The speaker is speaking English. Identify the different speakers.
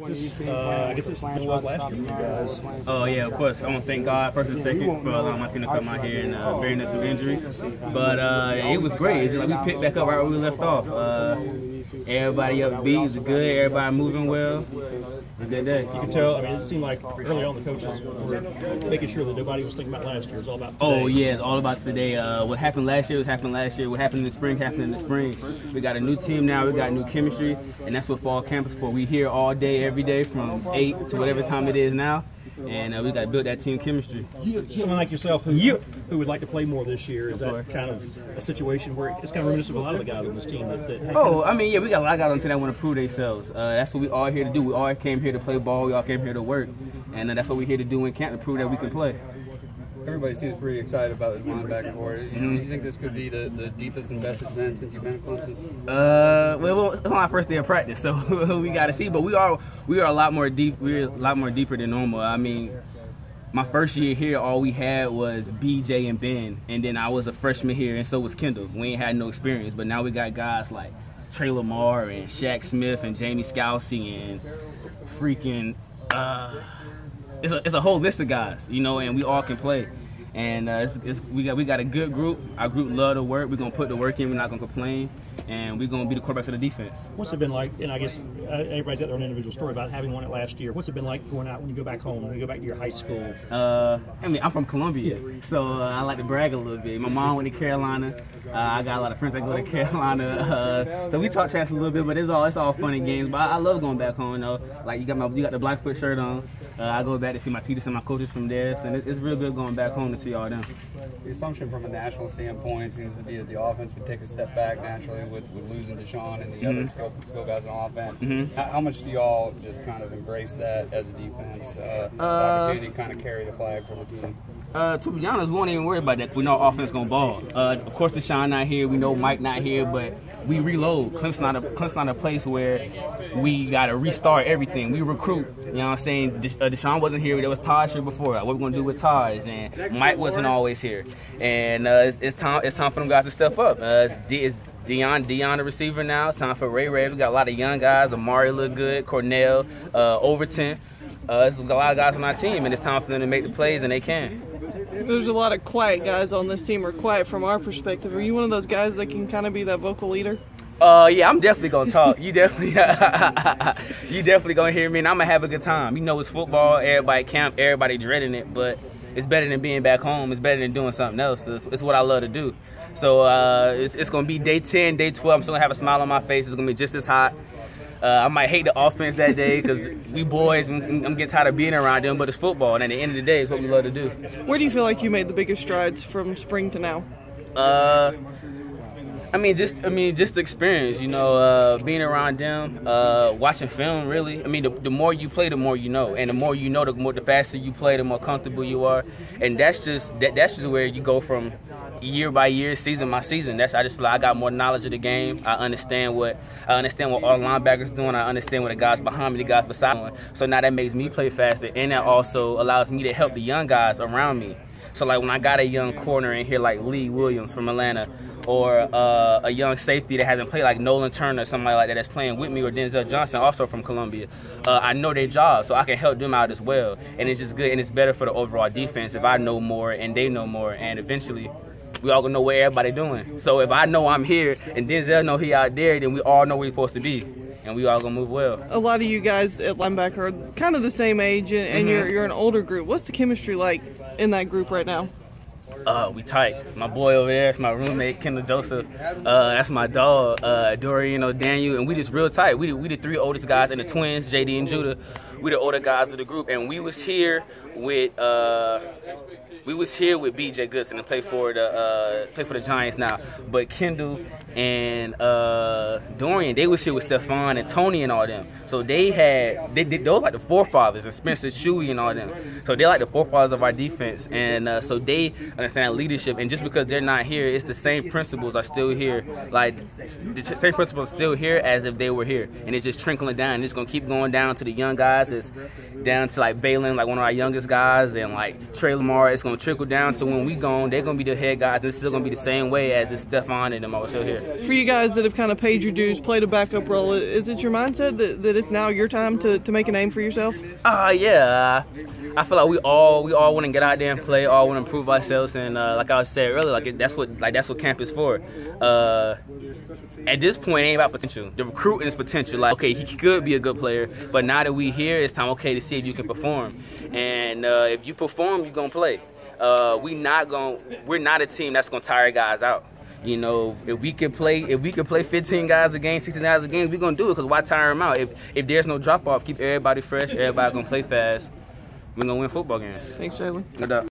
Speaker 1: I guess it's than it was last year for you guys.
Speaker 2: Oh yeah, of course. I want to thank God first and second for allowing my team to come out here and bearing us some injury. But it was great. It's just like we picked back up right where we left off. Everybody upbeat, it's good. Everybody moving well. It's a good day.
Speaker 1: You can tell. I mean, it seemed like early on the coaches were making sure that nobody was thinking about last year. It's all about today.
Speaker 2: Oh yeah, it's all about today. What happened last year was happened last year. What happened in the spring happened in the spring. We got a new team now. We got new chemistry, and that's what fall camp is for. We here all day, every day, from 8 to whatever time it is now. And we got to build that team chemistry.
Speaker 1: Someone like yourself who would like to play more this year, is that kind of a situation where it's kind of reminiscent of a lot of the guys on this team?
Speaker 2: I mean, yeah, we got a lot of guys on the team that want to prove themselves. That's what we all here to do. We all came here to play ball. We all came here to work. And that's what we're here to do in camp, to prove that we can play.
Speaker 3: Everybody seems pretty excited about this linebacker core. Do you think this could be the deepest and best event since you've been at Clemson?
Speaker 2: Well, it's my first day of practice, so we got to see. But we are a lot more deep. We're a lot more deeper than normal. I mean, my first year here, all we had was BJ and Ben, and then I was a freshman here, and so was Kendall. We ain't had no experience, but now we got guys like Trey Lamar and Shaq Smith and Jamie Scousey and freaking. It's a whole list of guys, you know, and we all can play. And we got a good group. Our group love to work. We're gonna put the work in. We're not gonna complain, and we're gonna be the quarterbacks of the defense.
Speaker 1: What's it been like? And I guess everybody's got their own individual story about having won it last year. What's it been like going out when you go back home, when you go back to your high school?
Speaker 2: I mean, I'm from Columbia, so I like to brag a little bit. My mom went to Carolina. I got a lot of friends that go to Carolina, so we talk trash a little bit. But it's all fun and games. But I love going back home. You know, like you got the Blackfoot shirt on. I go back to see my teachers and my coaches from there, and it's real good going back home to see all them.
Speaker 3: The assumption from a national standpoint seems to be that the offense would take a step back naturally with losing Deshaun and the other skill guys on offense. How much do y'all just kind of embrace that as a defense, the opportunity to kind of carry the flag for the team?
Speaker 2: To be honest, we won't even worry about that. We know our offense gonna ball. Of course, Deshaun not here. We know Mike not here, but we reload. Clemson not a place where we gotta restart everything. We recruit. You know what I'm saying? Deshaun wasn't here. There was Taj here before. What we're gonna do with Taj, and Mike wasn't always here. And it's time for them guys to step up. It's Dion the receiver now. It's time for Ray. We got a lot of young guys. Amari look good. Cornell, Overton. There's a lot of guys on our team, and it's time for them to make the plays, and they can.
Speaker 4: There's a lot of quiet guys on this team, or quiet from our perspective. Are you one of those guys that can kind of be that vocal leader?
Speaker 2: Yeah, I'm definitely gonna talk. You definitely gonna hear me, and I'm gonna have a good time. You know, it's football. Everybody camp, everybody dreading it, but it's better than being back home. It's better than doing something else. It's what I love to do. So it's gonna be day 10, day 12. I'm still gonna have a smile on my face. It's gonna be just as hot. I might hate the offense that day because we boys, I'm getting tired of being around them, but it's football, and at the end of the day, it's what we love to do.
Speaker 4: Where do you feel like you made the biggest strides from spring to now?
Speaker 2: I mean, just the experience, you know, being around them, watching film, really. I mean, the more you play, the more you know, and the more you know, the faster you play, the more comfortable you are, and that's just where you go from year by year, season by season. I just feel like I got more knowledge of the game. I understand what all the linebackers doing. I understand what the guys behind me, the guys beside me. So now that makes me play faster, and that also allows me to help the young guys around me. So like when I got a young corner in here like Lee Williams from Atlanta, or a young safety that hasn't played like Nolan Turner, somebody like that that's playing with me, or Denzel Johnson, also from Columbia, I know their job, so I can help them out as well. And it's just good, and it's better for the overall defense if I know more and they know more, and eventually we all gonna know what everybody doing. So if I know I'm here and Denzel know he out there, then we all know where we're supposed to be, and we all gonna move well.
Speaker 4: A lot of you guys at linebacker are kind of the same age, and you're an older group. What's the chemistry like in that group right now?
Speaker 2: We tight. My boy over there is my roommate, Kendall Joseph. That's my dog, Dorian O'Daniel, and we just real tight. We the three oldest guys, and the twins, JD and Judah. We the older guys of the group, and we was here with BJ Goodson to play for the Giants now. But Kendall and Dorian, they was here with Stephon and Tony and all them. So those like the forefathers, and Spencer, Chewy and all them. So they're like the forefathers of our defense, and so they understand that leadership. And just because they're not here, it's the same principles are still here. Like, the same principles are still here as if they were here. And it's just trickling down. It's going to keep going down to the young guys. It's down to, like, Balin, like one of our youngest guys, and, like, Trey Lamar. It's going to trickle down. So when we gone, they're going to be the head guys. And it's still going to be the same way as if Stephon and them are still here.
Speaker 4: For you guys that have kind of paid your dues, played a backup role, is it your mindset that it's now your time to make a name for yourself?
Speaker 2: Yeah. I feel like we all want to get out there and play, all want to improve ourselves, and like I said earlier, that's what camp is for. At this point, it ain't about potential. The recruiting is potential. Like, okay, he could be a good player, but now that we here, it's time, okay, to see if you can perform. And if you perform, you're gonna play. We're not a team that's gonna tire guys out. You know, if we could play 15 guys a game, 16 guys a game, we're gonna do it, because why tire them out? If there's no drop off, keep everybody fresh, everybody gonna play fast. We're gonna win football games.
Speaker 4: Thanks, Jalen.
Speaker 2: No doubt.